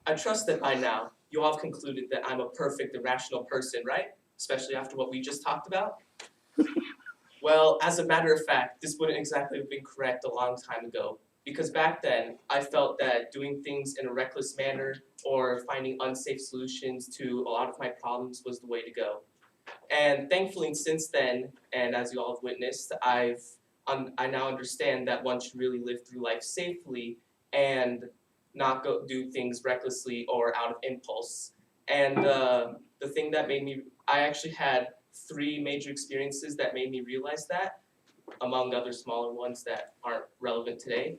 I trust that by now, you all have concluded that I'm a perfect and rational person, right? Especially after what we just talked about? Well, as a matter of fact, this wouldn't exactly have been correct a long time ago. Because back then, I felt that doing things in a reckless manner or finding unsafe solutions to a lot of my problems was the way to go. And thankfully, since then, and as you all have witnessed, I now understand that one should really live through life safely and not go do things recklessly or out of impulse. And the thing that made me, I actually had three major experiences that made me realize that, among other smaller ones that aren't relevant today.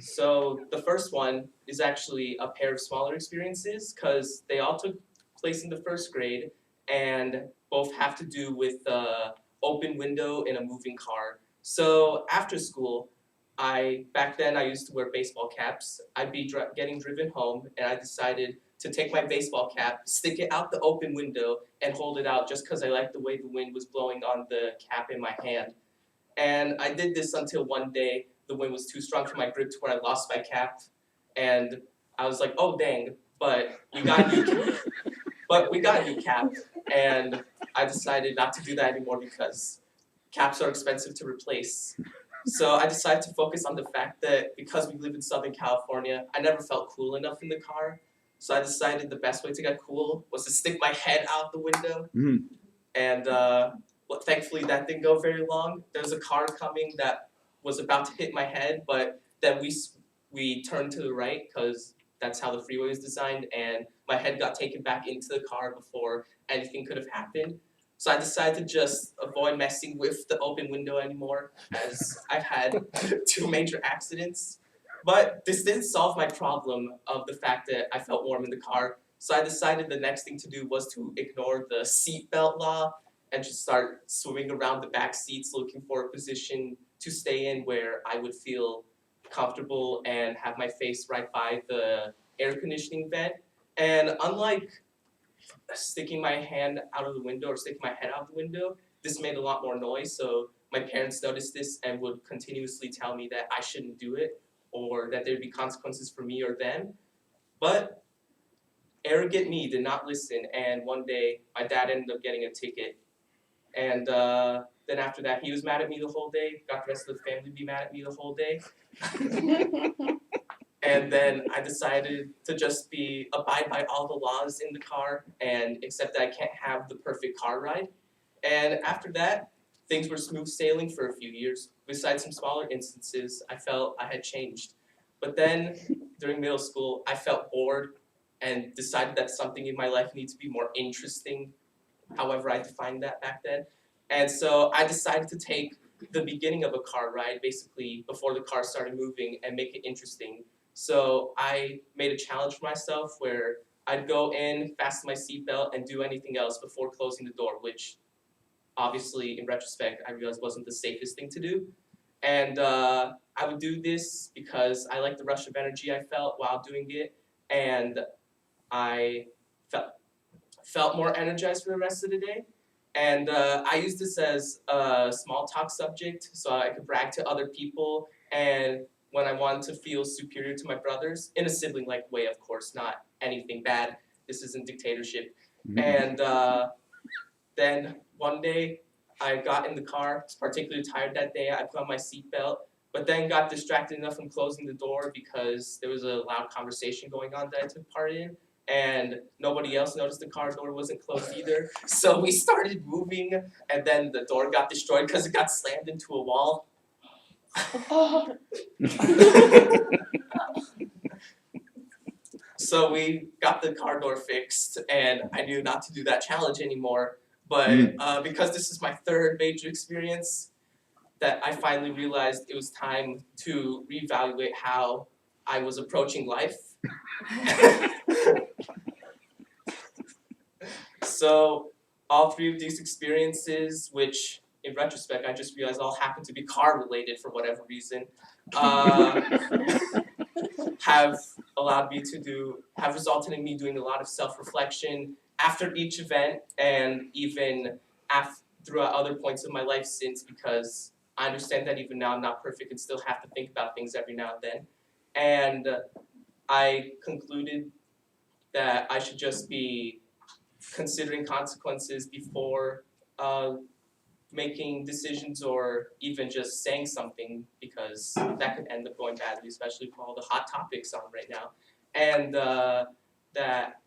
So the first one is actually a pair of smaller experiences because they all took place in the first grade and both have to do with the open window in a moving car. So after school, back then I used to wear baseball caps. I'd be getting driven home and I decided to take my baseball cap, stick it out the open window, and hold it out just because I liked the way the wind was blowing on the cap in my hand. And I did this until one day the wind was too strong for my grip to where I lost my cap, and I was like, oh dang, but we got a new cap, and I decided not to do that anymore because caps are expensive to replace. So I decided to focus on the fact that because we live in Southern California, I never felt cool enough in the car. So I decided the best way to get cool was to stick my head out the window. And well, thankfully that didn't go very long. There was a car coming that was about to hit my head, but then we turned to the right because that's how the freeway is designed, and my head got taken back into the car before anything could have happened. So I decided to just avoid messing with the open window anymore, as I've had two major accidents. But this didn't solve my problem of the fact that I felt warm in the car. So I decided the next thing to do was to ignore the seatbelt law and just start swimming around the back seats looking for a position to stay in where I would feel comfortable and have my face right by the air conditioning vent. And unlike sticking my hand out of the window or sticking my head out the window, this made a lot more noise. So my parents noticed this and would continuously tell me that I shouldn't do it or that there'd be consequences for me or them. But arrogant me did not listen, and one day my dad ended up getting a ticket. And then after that, he was mad at me the whole day, got the rest of the family to be mad at me the whole day. And then I decided to just abide by all the laws in the car and accept that I can't have the perfect car ride. And after that, things were smooth sailing for a few years. Besides some smaller instances, I felt I had changed. But then, during middle school, I felt bored and decided that something in my life needs to be more interesting, however I defined that back then. And so I decided to take the beginning of a car ride, basically before the car started moving, and make it interesting. So I made a challenge for myself where I'd go in, fasten my seatbelt, and do anything else before closing the door, which obviously, in retrospect, I realized wasn't the safest thing to do. And I would do this because I liked the rush of energy I felt while doing it, and I felt more energized for the rest of the day. And I used this as a small talk subject so I could brag to other people, and when I wanted to feel superior to my brothers, in a sibling-like way, of course, not anything bad. This isn't dictatorship. And then one day, I got in the car, was particularly tired that day, I put on my seatbelt, but then got distracted enough from closing the door because there was a loud conversation going on that I took part in, and nobody else noticed the car door wasn't closed either. So we started moving, and then the door got destroyed because it got slammed into a wall. So we got the car door fixed, and I knew not to do that challenge anymore. But because this is my third major experience, that I finally realized it was time to reevaluate how I was approaching life. So all three of these experiences, which in retrospect I just realized all happen to be car related for whatever reason, have resulted in me doing a lot of self-reflection after each event and even throughout other points of my life since, because I understand that even now I'm not perfect and still have to think about things every now and then. and I concluded that I should just be considering consequences before making decisions or even just saying something, because that could end up going badly, especially with all the hot topics on right now. And that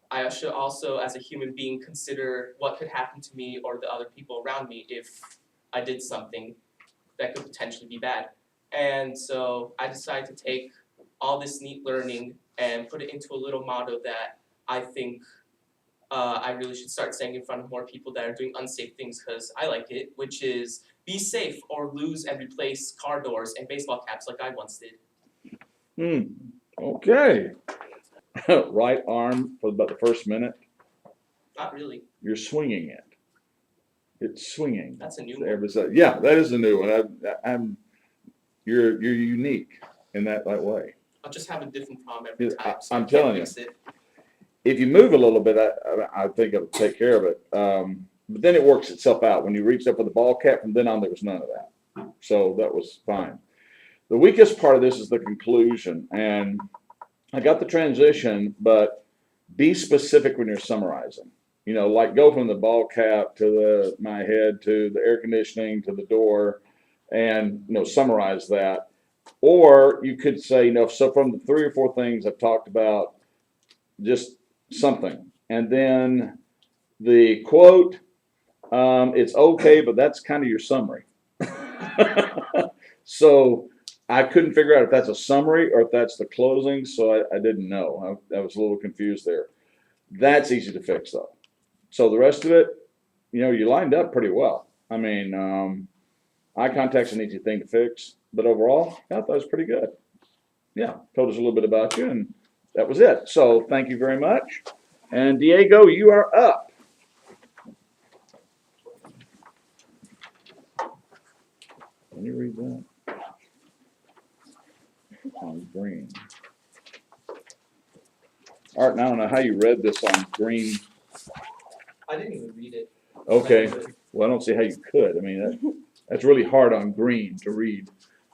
I should also, as a human being, consider what could happen to me or the other people around me if I did something that could potentially be bad. And so I decided to take all this neat learning and put it into a little motto that I think I really should start saying in front of more people that are doing unsafe things, because I like it, which is be safe or lose and replace car doors and baseball caps like I once did. Okay. Right arm for about the first minute. Not really. You're swinging it. It's swinging. That's a new one. Yeah, that is a new one. You're unique in that way. I'll just have a different palm every time. So I'm telling you. It. If you move a little bit, I think it'll take care of it. But then it works itself out. When you reached up with the ball cap, from then on there was none of that. So that was fine. The weakest part of this is the conclusion. And I got the transition, but be specific when you're summarizing. You know, like go from the ball cap to my head to the air conditioning to the door, and summarize that. Or you could say, so from the 3 or 4 things I've talked about, just something. And then the quote, it's okay, but that's kind of your summary. So I couldn't figure out if that's a summary or if that's the closing, so I didn't know. I was a little confused there. That's easy to fix, though. So the rest of it, you lined up pretty well. I mean, eye contact's an easy thing to fix, but overall, I thought it was pretty good. Yeah, told us a little bit about you, and that was it. So thank you very much. And Diego, you are up. Can you read that? On green. Artin, I don't know how you read this on green. I didn't even read it. Okay. Well, I don't see how you could. I mean, that's really hard on green to read.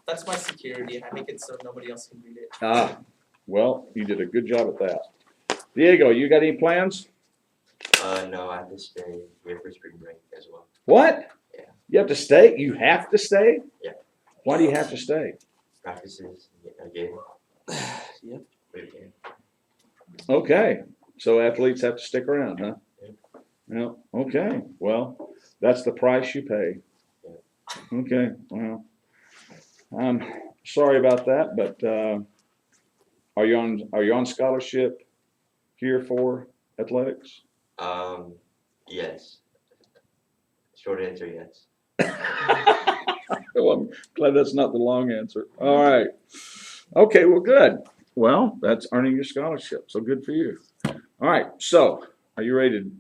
That's my security. I make it so nobody else can read it. Ah, well, you did a good job at that. Diego, you got any plans? No, I have to stay here for spring break as well. What? Yeah. You have to stay? You have to stay? Yeah. Why do you have to stay? Practices again. Yep. Again. Okay. So athletes have to stick around, huh? Yeah. Okay. Well, that's the price you pay. Yeah. Okay. Well, I'm sorry about that, but are you on scholarship here for athletics? Yes. Short answer, yes. Well, I'm glad that's not the long answer. All right. Okay, well, good. Well, that's earning your scholarship, so good for you. All right, so are you ready to